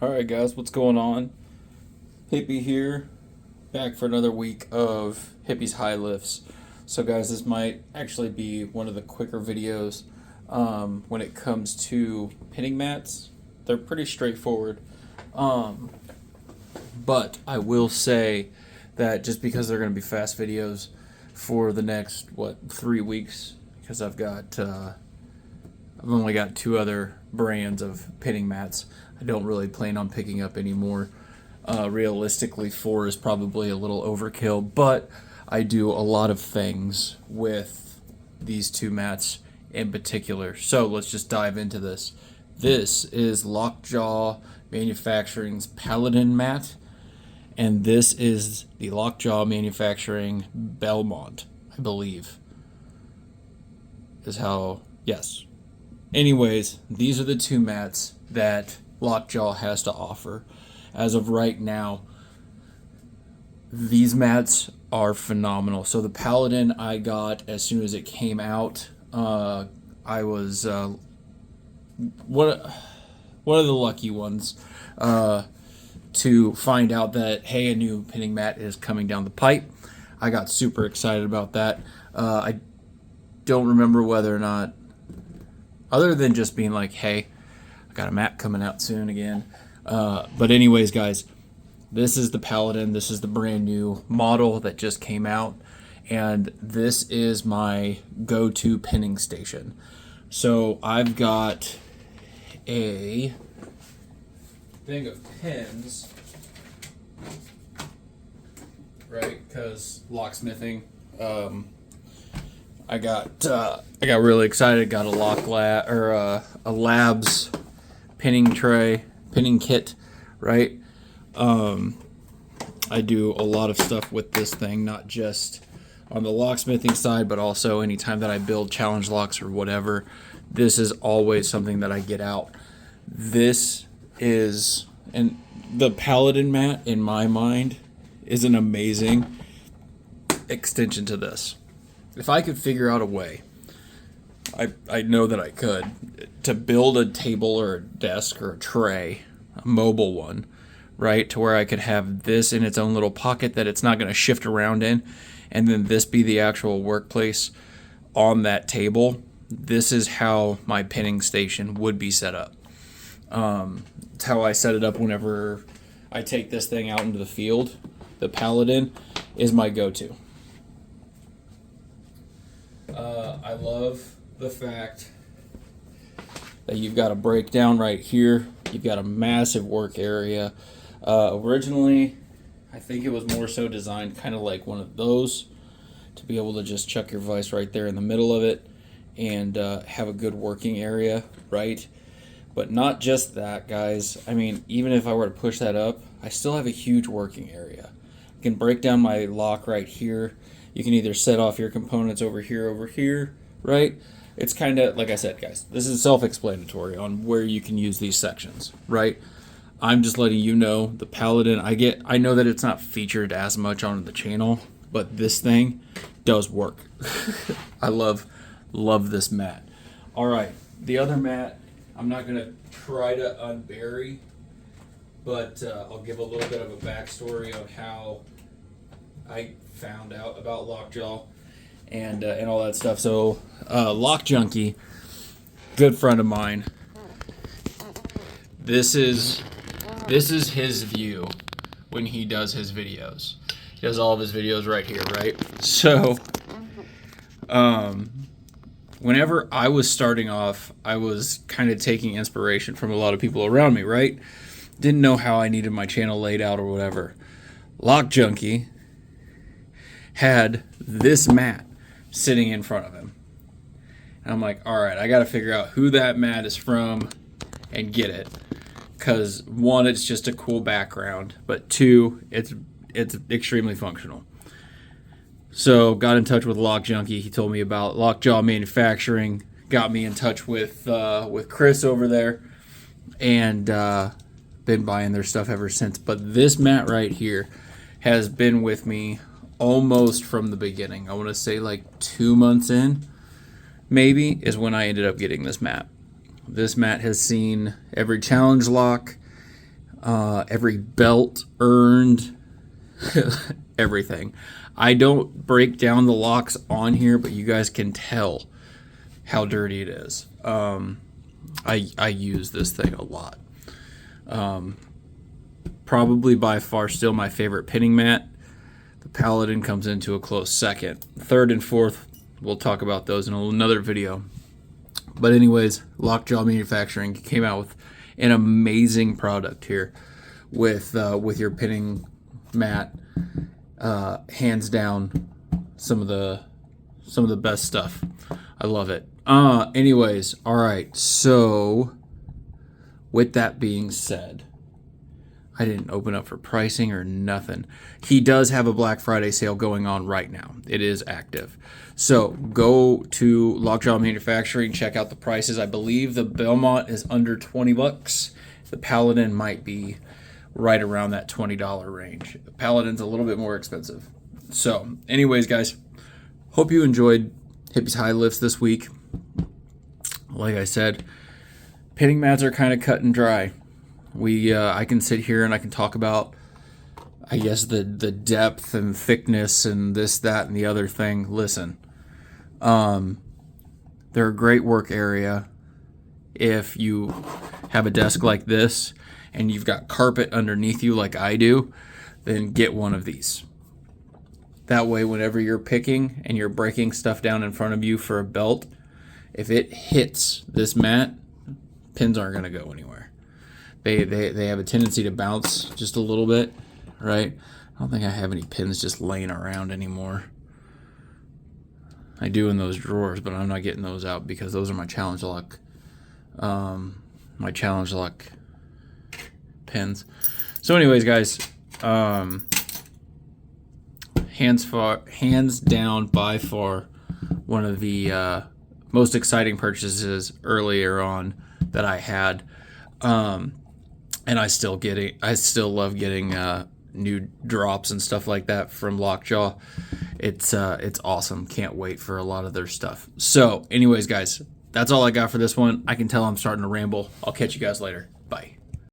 Alright guys, what's going on? Hippie here, back for another week of Hippies High Lifts. So guys, this might actually be one of the quicker videos when it comes to pinning mats. They're pretty straightforward. But I will say that just because they're going to be fast videos for the next, 3 weeks, because I've only got 2 other brands of pinning mats. I don't really plan on picking up any more. Realistically, 4 is probably a little overkill, but I do a lot of things with these 2 mats in particular. So let's just dive into this. This is Lockjaw Manufacturing's Paladin mat, and this is the Lockjaw Manufacturing Belmont, I believe. Yes. Anyways, these are the 2 mats that Lockjaw has to offer. As of right now, these mats are phenomenal. So the Paladin I got as soon as it came out. I was one of the lucky ones to find out that, hey, a new pinning mat is coming down the pipe. I got super excited about that. I don't remember whether or not, other than just being like, hey, I got a mat coming out soon again. But anyways, guys, this is the Paladin. This is the brand new model that just came out. And this is my go-to pinning station. So I've got a thing of pins, right? Because locksmithing. I got really excited. Got a Labs pinning kit, right? I do a lot of stuff with this thing, not just on the locksmithing side, but also anytime that I build challenge locks or whatever. This is always something that I get out. And the Paladin mat, in my mind, is an amazing extension to this. If I could figure out a way, I know that I could, to build a table or a desk or a tray, a mobile one, right, to where I could have this in its own little pocket that it's not going to shift around in, and then this be the actual workplace on that table. This is how my pinning station would be set up. It's how I set it up whenever I take this thing out into the field. The Paladin is my go-to. I love the fact that you've got a breakdown right here. You've got a massive work area. Originally, I think it was more so designed kind of like one of those, to be able to just chuck your vise right there in the middle of it and have a good working area, right? But not just that, guys. I mean, even if I were to push that up, I still have a huge working area. I can break down my lock right here. You can either set off your components over here, right? It's kind of, like I said, guys, this is self-explanatory on where you can use these sections, right? I'm just letting you know, the Paladin, I know that it's not featured as much on the channel, but this thing does work. I love this mat. All right, the other mat, I'm not going to try to unbury, but I'll give a little bit of a backstory on how I found out about Lockjaw and all that stuff. So Lock Junkie, good friend of mine. This is his view when he does his videos. He does all of his videos right here, right? So whenever I was starting off, I was kind of taking inspiration from a lot of people around me, right? Didn't know how I needed my channel laid out or whatever. Lock Junkie had this mat sitting in front of him. And I'm like, all right, I got to figure out who that mat is from and get it. Because 1, it's just a cool background, but 2, it's extremely functional. So got in touch with Lock Junkie. He told me about Lockjaw Manufacturing. Got me in touch with Chris over there, and been buying their stuff ever since. But this mat right here has been with me almost from the beginning. I want to say like 2 months in, maybe, is when I ended up getting this mat. This mat has seen every challenge lock. every belt earned, everything. I don't break down the locks on here, but you guys can tell how dirty it is. I use this thing a lot. Probably by far still my favorite pinning mat. The Paladin comes into a close second. Third and fourth, we'll talk about those in another video. But anyways, Lockjaw Manufacturing came out with an amazing product here with your pinning mat. Hands down, some of the best stuff. I love it. Anyways, all right. So, with that being said, I didn't open up for pricing or nothing. He does have a Black Friday sale going on right now. It is active. So go to Lockjaw Manufacturing, check out the prices. I believe the Belmont is under $20. The Paladin might be right around that $20 range. The Paladin's a little bit more expensive. So anyways, guys, hope you enjoyed Hippies High Lifts this week. Like I said, pinning mats are kind of cut and dry. I can sit here and I can talk about, I guess, the depth and thickness and this, that, and the other thing. Listen, they're a great work area. If you have a desk like this and you've got carpet underneath you like I do, then get one of these. That way, whenever you're picking and you're breaking stuff down in front of you for a belt, if it hits this mat, pins aren't going to go anywhere. They have a tendency to bounce just a little bit, right? I don't think I have any pins just laying around anymore. I do in those drawers, but I'm not getting those out because those are my challenge lock. My challenge lock pins. So, anyways, guys, hands down, by far, one of the most exciting purchases earlier on that I had. And I still love getting new drops and stuff like that from Lockjaw. It's awesome. Can't wait for a lot of their stuff. So anyways, guys, that's all I got for this one. I can tell I'm starting to ramble. I'll catch you guys later. Bye.